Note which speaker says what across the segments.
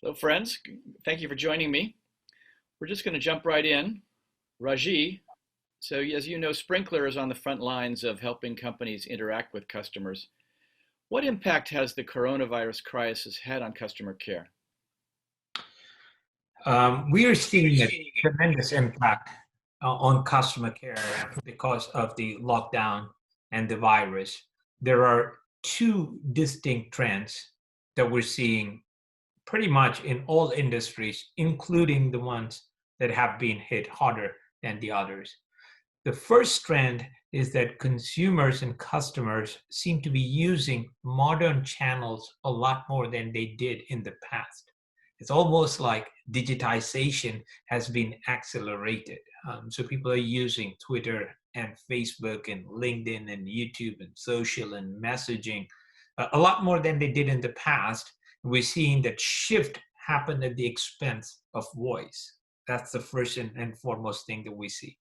Speaker 1: Hello, friends. Thank you for joining me. We're just going to jump right in. Ragy, so as you know, Sprinklr is on the front lines of helping companies interact with customers. What impact has the coronavirus crisis had on customer care?
Speaker 2: We are seeing a tremendous impact on customer care because of the lockdown and the virus. There are two distinct trends that we're seeing pretty much in all industries, including the ones that have been hit harder than the others. The first trend is that consumers and customers seem to be using modern channels a lot more than they did in the past. It's almost like digitization has been accelerated. So people are using Twitter and Facebook and LinkedIn and YouTube and social and messaging a lot more than they did in the past. We're seeing that shift happen at the expense of voice. That's the first and foremost thing that we see.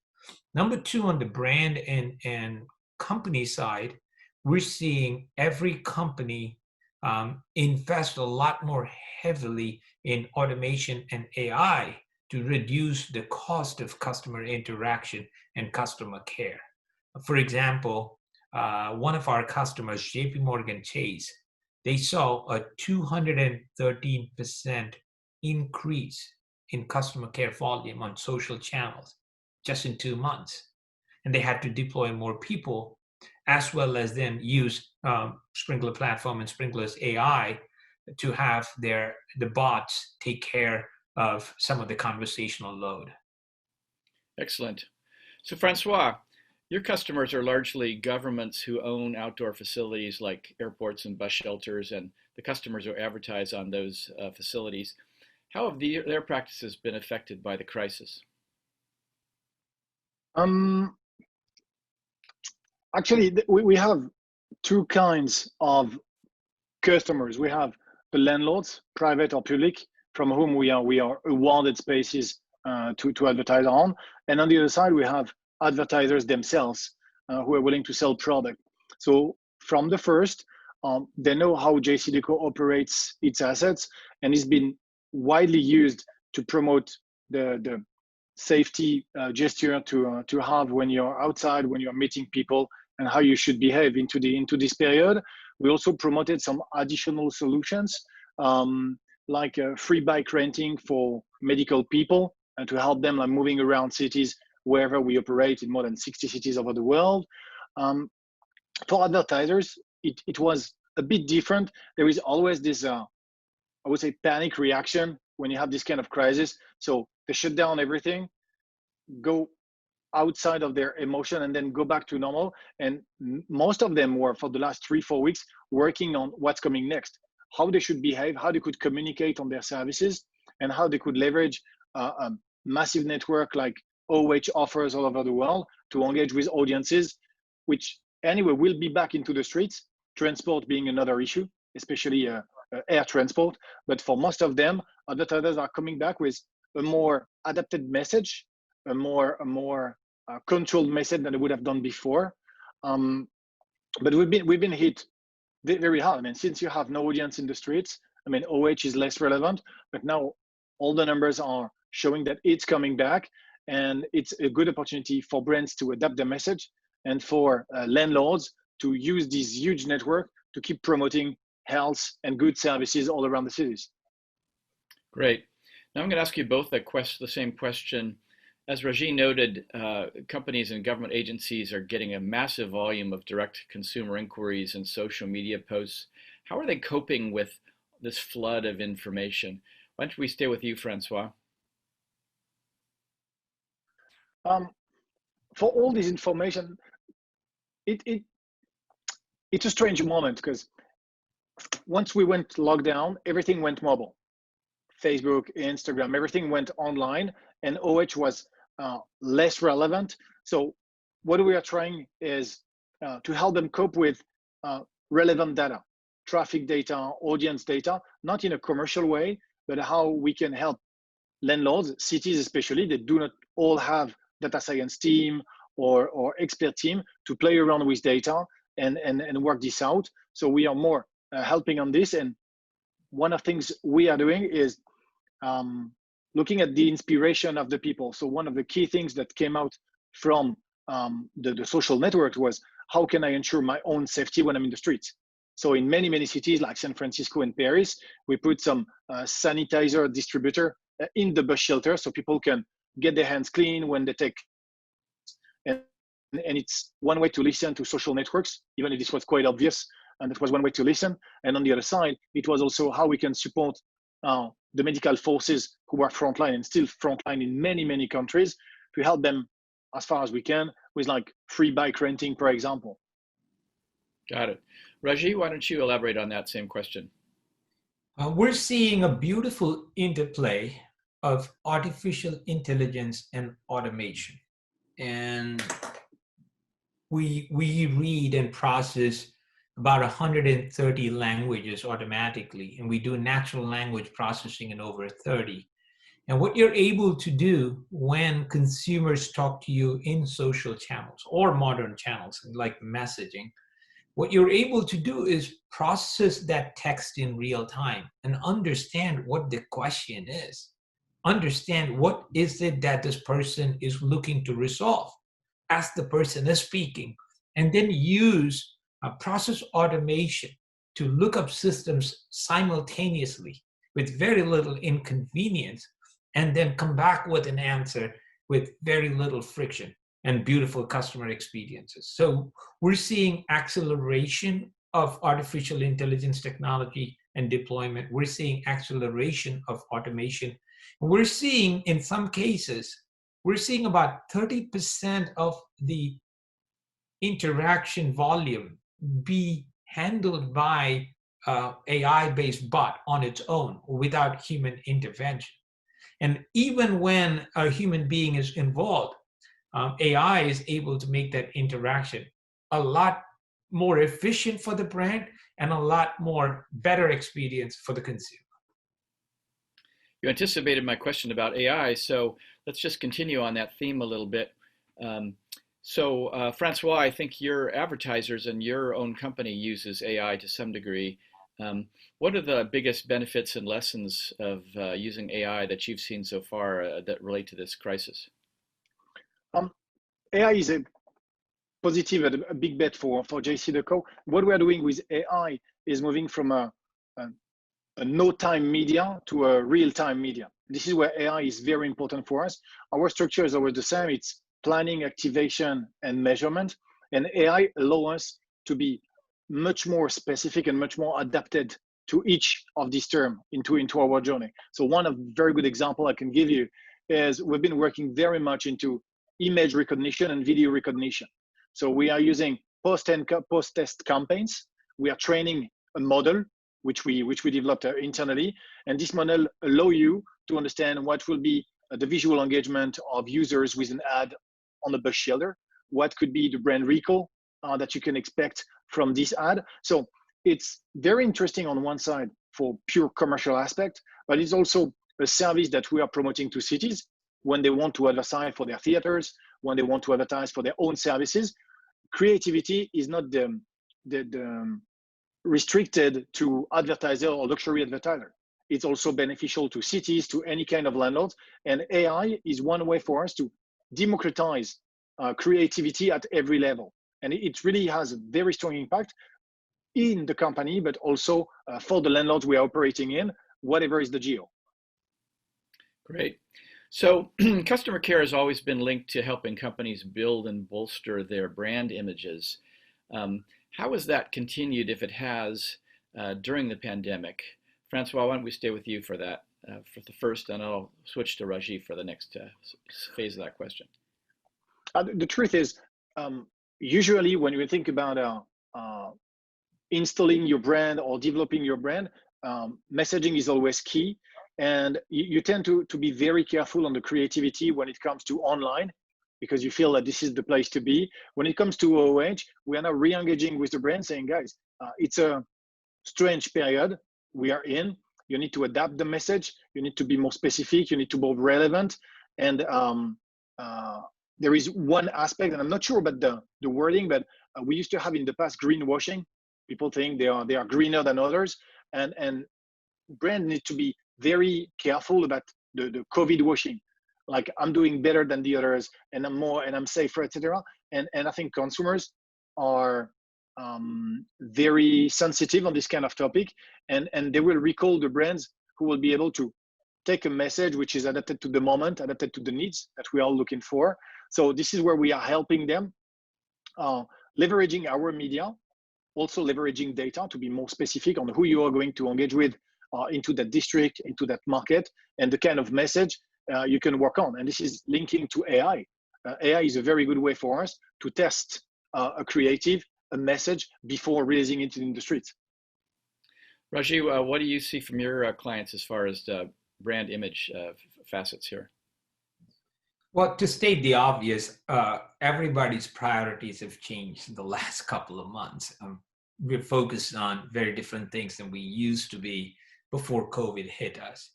Speaker 2: Number two, on the brand and company side, we're seeing every company invest a lot more heavily in automation and AI to reduce the cost of customer interaction and customer care. For example, one of our customers, JP Morgan Chase, they saw a 213% increase in customer care volume on social channels just in 2 months. And they had to deploy more people as well as then use Sprinklr platform and Sprinklr's AI to have the bots take care of some of the conversational load.
Speaker 1: Excellent. So, Francois, your customers are largely governments who own outdoor facilities like airports and bus shelters, and the customers who advertise on those facilities. How have their practices been affected by the crisis?
Speaker 3: Um, Actually, we have two kinds of customers. We have the landlords, private or public, from whom we are awarded spaces to advertise on, and on the other side we have advertisers themselves who are willing to sell product. So from the first, they know how JCDecaux operates its assets, and it's been widely used to promote the safety gesture to have when you're outside, when you're meeting people, and how you should behave into this period. We also promoted some additional solutions, like free bike renting for medical people and to help them like moving around cities wherever we operate in more than 60 cities over the world. Um, for advertisers, it was a bit different. There is always this, I would say, panic reaction when you have this kind of crisis. So they shut down everything, go outside of their emotion, and then go back to normal. And most of them were, for the last 3-4 weeks, working on what's coming next, how they should behave, how they could communicate on their services, and how they could leverage a massive network like OH offers all over the world to engage with audiences, which anyway will be back into the streets, transport being another issue, especially air transport. But for most of them, advertisers are coming back with a more adapted message, a more controlled message than they would have done before. But we've been hit very hard. I mean, since you have no audience in the streets, I mean, OH is less relevant, but now all the numbers are showing that it's coming back, and it's a good opportunity for brands to adapt their message and for landlords to use this huge network to keep promoting health and good services all around the cities.
Speaker 1: Great. Now I'm going to ask you both the same question. As Ragy noted, companies and government agencies are getting a massive volume of direct consumer inquiries and social media posts. How are they coping with this flood of information? Why don't we stay with you, Francois?
Speaker 3: For all this information, it's a strange moment because once we went lockdown, everything went mobile. Facebook, Instagram, everything went online, and OH was less relevant. So what we are trying is to help them cope with relevant data, traffic data, audience data, not in a commercial way, but how we can help landlords, cities especially, that do not all have data science team or expert team to play around with data and work this out. So we are more helping on this. And one of the things we are doing is looking at the inspiration of the people. So one of the key things that came out from the social networks was, how can I ensure my own safety when I'm in the streets? So in many, many cities like San Francisco and Paris, we put some sanitizer distributor in the bus shelter so people can get their hands clean when they take. And it's one way to listen to social networks, even if this was quite obvious. And that was one way to listen. And on the other side, it was also how we can support the medical forces who are frontline and still frontline in many, many countries, to help them as far as we can with like free bike renting, for example.
Speaker 1: Got it. Ragy, why don't you elaborate on that same question?
Speaker 2: We're seeing a beautiful interplay of artificial intelligence and automation. And we read and process about 130 languages automatically, and we do natural language processing in over 30. And what you're able to do when consumers talk to you in social channels or modern channels like messaging, what you're able to do is process that text in real time and understand what the question is. Understand what is it that this person is looking to resolve as the person is speaking, and then use a process automation to look up systems simultaneously with very little inconvenience, and then come back with an answer with very little friction and beautiful customer experiences. So we're seeing acceleration of artificial intelligence technology and deployment. We're seeing acceleration of automation. We're seeing, in some cases, we're seeing about 30% of the interaction volume be handled by AI-based bot on its own without human intervention. And even when a human being is involved, AI is able to make that interaction a lot more efficient for the brand and a lot more better experience for the consumer.
Speaker 1: You anticipated my question about AI, so let's just continue on that theme a little bit. Francois, I think your advertisers and your own company uses AI to some degree. What are the biggest benefits and lessons of using AI that you've seen so far that relate to this crisis?
Speaker 3: AI is a positive and a big bet for JCDecaux. What we are doing with AI is moving from a no-time media to a real-time media. This is where AI is very important for us. Our structure is always the same. It's planning, activation, and measurement. And AI allows us to be much more specific and much more adapted to each of these terms into our journey. So one of very good example I can give you is we've been working very much into image recognition and video recognition. So we are using post-test campaigns. We are training a model which we developed internally, and this model allow you to understand what will be the visual engagement of users with an ad on the bus shelter, what could be the brand recall that you can expect from this ad. So it's very interesting on one side for pure commercial aspect, but it's also a service that we are promoting to cities when they want to advertise for their theaters, when they want to advertise for their own services. Creativity is not the restricted to advertiser or luxury advertiser. It's also beneficial to cities, to any kind of landlords. And AI is one way for us to democratize creativity at every level. And it really has a very strong impact in the company, but also for the landlords we are operating in, whatever is the geo.
Speaker 1: Great. So customer care has always been linked to helping companies build and bolster their brand images. How has that continued, if it has, during the pandemic? Francois, why don't we stay with you for that, for the first, and I'll switch to Ragy for the next phase of that question.
Speaker 3: The truth is, usually when you think about installing your brand or developing your brand, messaging is always key. And you tend to be very careful on the creativity when it comes to online, because you feel that this is the place to be. When it comes to OOH, we are now re-engaging with the brand saying, guys, it's a strange period we are in. You need to adapt the message. You need to be more specific. You need to be more relevant. And there is one aspect, and I'm not sure about the wording, but we used to have in the past greenwashing. People think they are greener than others. And brand need to be very careful about the COVID washing. Like, I'm doing better than the others, and I'm more, and I'm safer, etc. And I think consumers are very sensitive on this kind of topic, and they will recall the brands who will be able to take a message which is adapted to the moment, adapted to the needs that we are looking for. So this is where we are helping them, leveraging our media, also leveraging data to be more specific on who you are going to engage with into that district, into that market, and the kind of message you can work on. And this is linking to AI. AI is a very good way for us to test a creative, a message before releasing it in the streets.
Speaker 1: Ragy, what do you see from your clients as far as the brand image facets here?
Speaker 2: Well, to state the obvious, everybody's priorities have changed in the last couple of months. We're focused on very different things than we used to be before COVID hit us.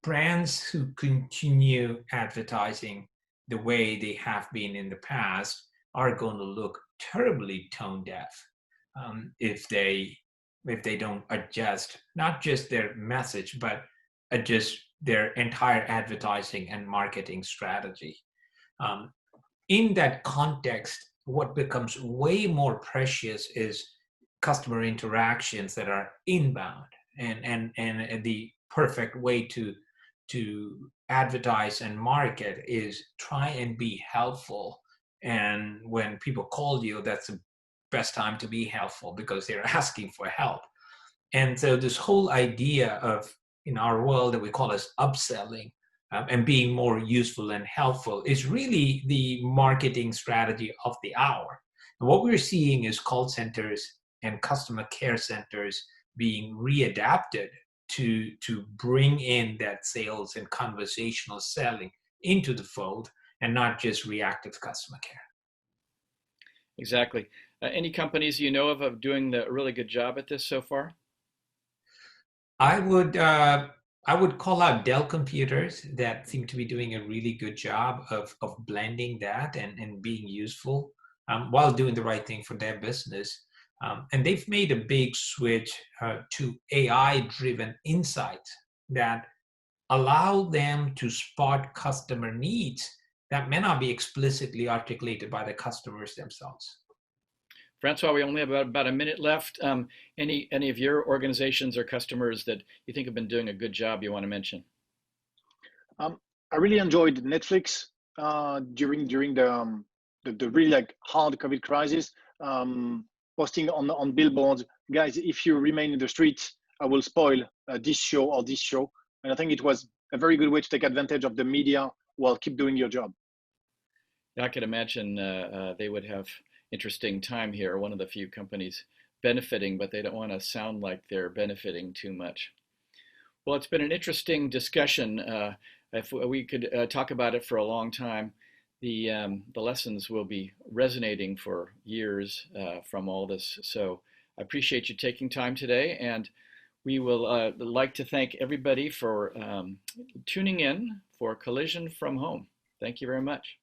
Speaker 2: Brands who continue advertising the way they have been in the past are going to look terribly tone deaf if they don't adjust not just their message, but adjust their entire advertising and marketing strategy. In that context, what becomes way more precious is customer interactions that are inbound, and the perfect way to advertise and market is try and be helpful. And when people call you, that's the best time to be helpful because they're asking for help. And so this whole idea of, in our world, that we call as upselling and being more useful and helpful is really the marketing strategy of the hour. And what we're seeing is call centers and customer care centers being readapted to bring in that sales and conversational selling into the fold and not just reactive customer care.
Speaker 1: Exactly. Any companies you know of doing a really good job at this so far?
Speaker 2: I would call out Dell Computers that seem to be doing a really good job of blending that and being useful while doing the right thing for their business. And they've made a big switch to AI-driven insights that allow them to spot customer needs that may not be explicitly articulated by the customers themselves.
Speaker 1: Francois, we only have about a minute left. Any of your organizations or customers that you think have been doing a good job you want to mention?
Speaker 3: I really enjoyed Netflix during the really like hard COVID crisis, posting on billboards, guys, if you remain in the streets, I will spoil this show or this show. And I think it was a very good way to take advantage of the media while keep doing your job.
Speaker 1: I could imagine they would have interesting time here. One of the few companies benefiting, but they don't want to sound like they're benefiting too much. Well, it's been an interesting discussion. If we could talk about it for a long time, the lessons will be resonating for years from all this. So I appreciate you taking time today, and we will like to thank everybody for tuning in for Collision from Home. Thank you very much.